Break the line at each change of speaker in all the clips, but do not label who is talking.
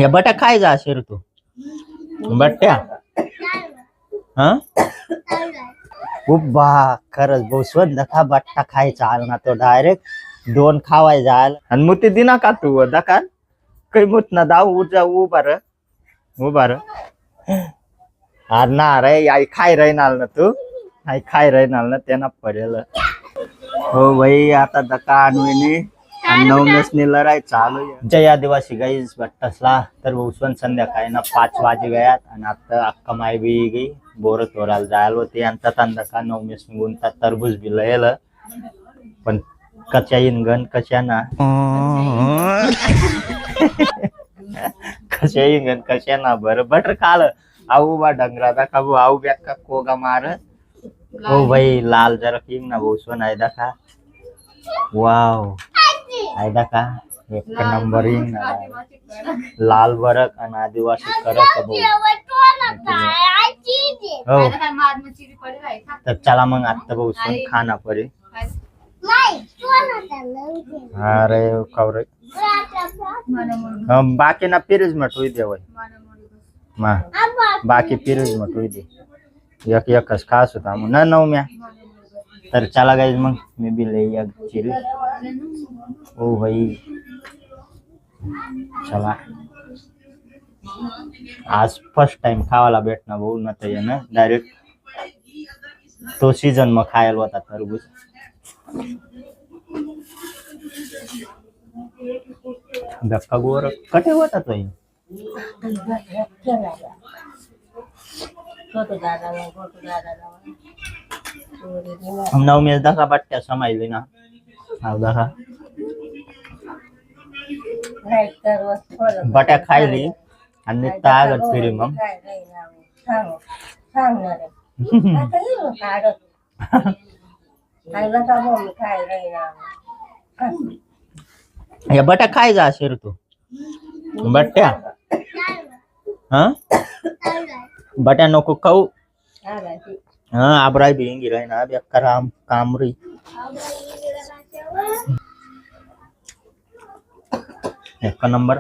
या बट्या खाय जा असेल तू बट्ट्या हा उभा खरंच भाऊ स्वंद खा बट्टा खायचा आला ना तो डायरेक्ट दोन खावाय जाल आणि मग ते दिना का तू दका काही मुत ना दाव उजा उभार ना रे आई खाय राहणार ना तू आई खाय राहणार ना त्यांना पडेल हो भाई आता दका आणविनी नवमेसनी लढाई चालू आहे जय आदिवासी गाईज बट्टसला तर उसवन संध्याकाळी ना 5 वाजे गयात आणि आता अक्का माय बी गई बोर तोराला जायला होती आणि तंदा का नवमेस गुंता तरबूज बी लयल पण कच्या इंगण कशा ना कशा इंगण कशा ना बरं बटर खाल आऊ बा डंगरा दाखा भाऊ आऊ ब्याका कोगा मार हो भाई लाल जरा किंग ना उसवन आहे दाखा वाव आयदा का एक नंबर लाल बरक आणि आदिवासी करक हो तर चला मग आता भाऊ खाना पडे अरे कवरे बाकी ना पिरीज मटवी दे वय बाकी पिरीज मटवी दे एक एकच खास होता मग न नवम्या तर चला गाईज मग मी बी लई चिरी ओ भाई चला आज फर्स्ट टाइम खावाला भेटना भाऊ न तर ना डायरेक्ट तो सीजन मग खायला होता तरबूज धक्का गोर कटे होता तो नवमेस दका बट्ट्या समायली ना दका बट्या खायली आणि तागत फिरी मग या बट्या खाय जा असेल तू बट्ट्या हा बट्या नको खाऊ हाँ आबराई भी रहे ना अभी कराम कामरी एक नंबर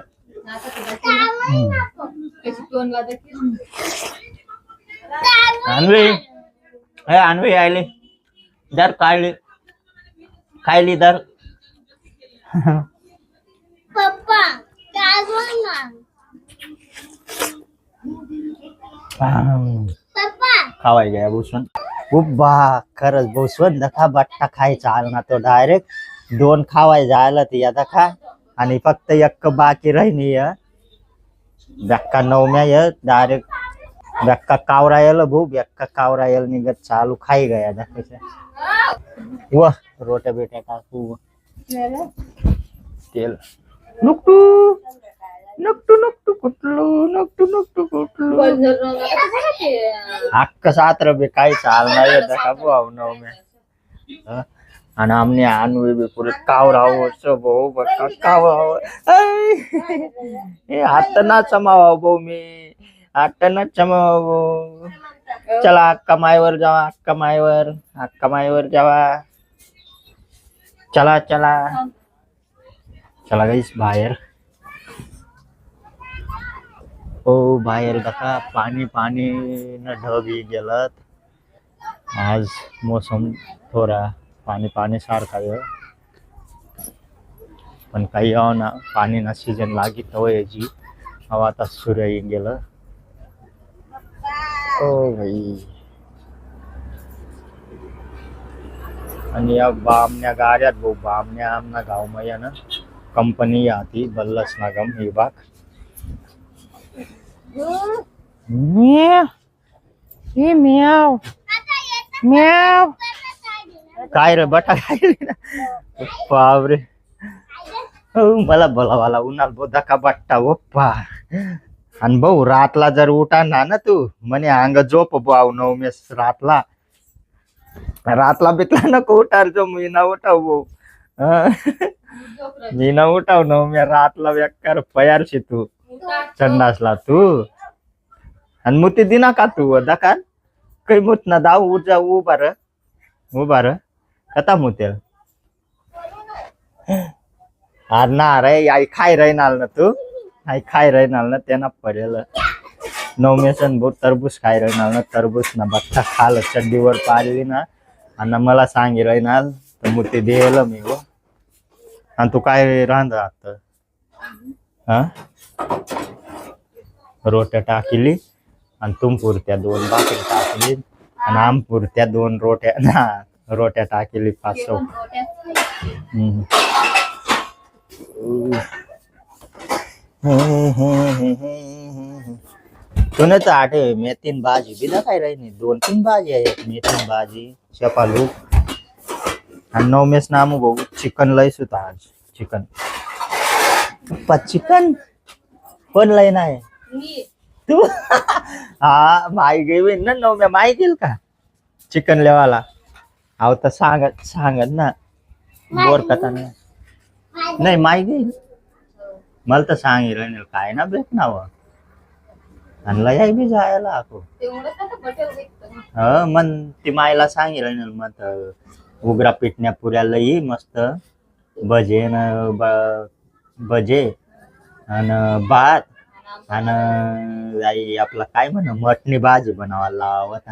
अनवी है अनवी आईली दर खायली दर
पप्पा
खावाय गया भूषण उभा खरंच भाऊ स्वंद खा बट्टा खायचा आला ना तो डायरेक्ट दोन खावाय जायला ती आता खा आणि फक्त एक बाकी राहिनी बॅक्का नवम्या य डायरेक्ट बॅक्का कावरा येल भाऊ बॅक्का कावरा येल निघत चालू खाई गया दाखवायचं व रोट्या बेट्या टाकू तेल नुकटू नुकटू नुकटू कुटलू नुकटू नुकटू कुटलू अक्का सात्र बे काय चाल नाही का भाऊ नवम्या आणि आमने आणवे बी पुरे कावराव भाऊ बक्का कावराव हात ना चमावा भाऊ मी हात ना चमावा चला अक्का मायवर जावा अक्का मायवर जावा चला चला चला गाईस बाहेर ओ बाहेर दका पाणी पाणी न ढगी गेलत आज मोसम थोडा पाणी पाणी सारखा आहे पण काही ना पाणी ना सीजन लागित याची हवा आता सूर्य येऊन गेलं ओ भाई आणि या बामण्या गाड्यात भाऊ बामण्या आमना गाव मध्ये ना कंपनी आती बल्लस नागम ही बाग म्याव म्याव काय रे बटा खायली ना बापरे मला बोलावाला उन्हाळ बोधा का बट्टा ओप्पा आणि भाऊ रातला जर उठा ना तू म्हणे अंग झोप भाऊ नवमेस रातला बितला नको उठार जो मी ना उठाव भाऊ मी ना उठाव नवम्या रातला बेकार पयारशी तू संडासला तू आणि मुती दिना का तू दकान काही मुत ना दाव उजा उभार कथा मुतेल ना रे आई खाय राहणार ना तू हाय खाय राहणार ना त्यांना पडेल नवमेसन भाऊ तरबूज खाय राहणार ना तरबूज ना बट्टा खाल चड्डीवर पाडली ना आणि मला सांगी राहणार तर मग ते द्यायला मी गो आणि तू काय राहणार आता हा रोट्या टाकली आणि तुम पुरत्या 2 भाकरी टाकली आणि आम पुरत्या 2 रोट्या ना रोट्या टाकली 500 तुने तर आठे मेथीन भाजी बिना काय राही नाही 2-3 भाजी आहे मेथीन भाजी शेपालू आणि नवमेस नामू भाऊ चिकन लईस होता आज चिकन चिकन कोण लय नाही तू हा माई गेली ना नवम्या माई गेल का चिकन लेवाला अहो तर सांगत ना बोर कथा नाही माई गेली मला तर सांगितलं काय ना भेट नाव आणि लय बी जायला ako मन ती मायला सांगितलं मग उग्रा पिटण्या पुऱ्या लई मस्त भजे न भजे आणि भात आणि आपला काय म्हणा मटणी भाजी बनवायला लावत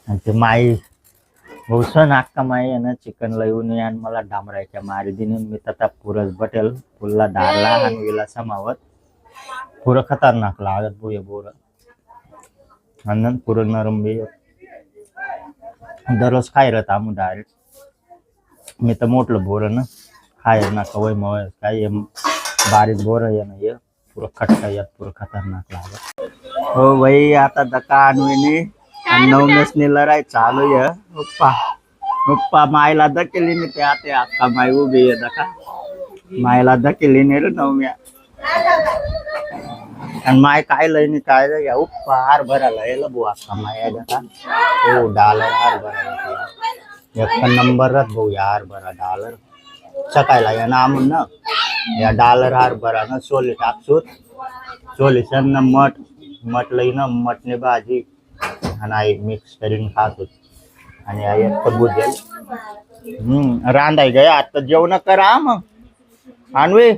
आणि ते माई भूषण अक्का माई ना चिकन लयून आणि मला डांबरायच्या मारी दिने मी तथा पुरस बटेल फुलला दारला आणि विला समावत पुरं खतरनाक लागत बोय बोर आणि पुरं नरम बी दररोज खाय राहत आम्ही डायरेक्ट मी तर मोठलं बोर ना खाय ना कवय मवय काय बारीक बोर आहे ना ये पुरं खटका येत पुरं खतरनाक लागत हो भाई आता दका आणवीने आणि नवमेसनी लढाई चालू आहे पप्पा मायला धकेली नाही ते आता अक्का माई उभी आहे दका मायला धकेली नाही रे नवम्या आणि माय काय लय नाही काय लय उप्पा हार भरायला यायला भाऊ अक्का माय आहे दका हो डॉलर हार भरायला एक नंबर राहत भाऊ हार भरा डॉलर सकाळला या नाम ना या डॉलर हार भरा ना सोली टाकसूत सोली सण मट लई ना मटने भाजी आणि आई मिक्स करून खात आणि आई बुजेल रांधाय गया आता जेवण करा मग आणवे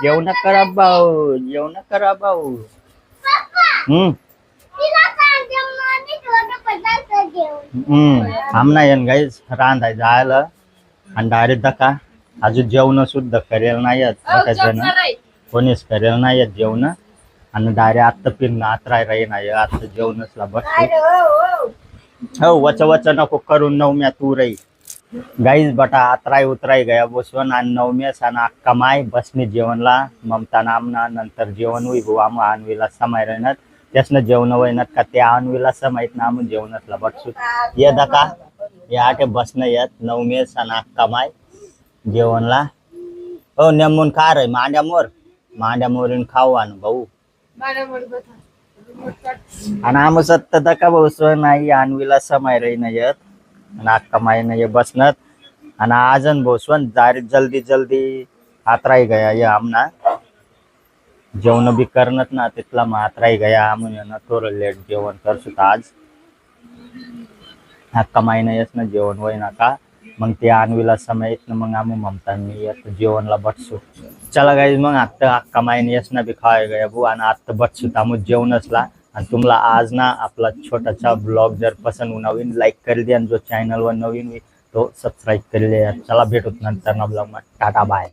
जेवण करा भाऊ आमना येन गाईस रांधाय जायला आणि डायरेक्ट दका अजून जेवण सुद्धा करेल नाही कोणीच करेल नाही जेवण आणि डायरेक्ट आता फिरणं आतराय राही नाही आता जेवणचला बस हो वच नको करून नवम्या तू रही गाईज बटा आतराय उतराय गया बसवन आणि नवम्यास आणि अक्का माय बसने जेवणला ममता नामना नंतर जेवण होई भाऊ आम आणवीला समय राहणार त्यासनं जेवण वयनात का त्या आणवीला समायत ना आम्ही जेवणातला बटसू ये दका या आठे बसणं येत नवमेस आणि अक्का माय जेवणला हो नेमून खा रे मांड्या मोरीन खाऊ आण भाऊ आणि आम सत्त दका भाऊ नाही आणवीला समय रही नाही येत आणि अक्का माई नाही बसणत आणि आजन भोसवन जल्दी आतराई गया ये आमना जेवण बी करनत ना तिथला मग आतराई गया आमून ना थोडं लेट जेवण करसुत आज अक्का माई नाही येस ना जेवण वय नका मग ते आणवीला समय ना मग आम्ही ममता मी येत जेवणला बटसू चला गाईज मग आता अक्का माईने येस ना बी खाय गया भाऊ आणि आता बटसू आम्ही जेवणचला आणि तुम्हाला आज ना आपला छोटासा ब्लॉग जर पसंद नवीन लाईक कर द्या आणि जो चॅनलवर नवीन तो सबस्क्राईब कर द्या चला भेटूत नंतर ना ब्लॉग मध्ये टाटा बाय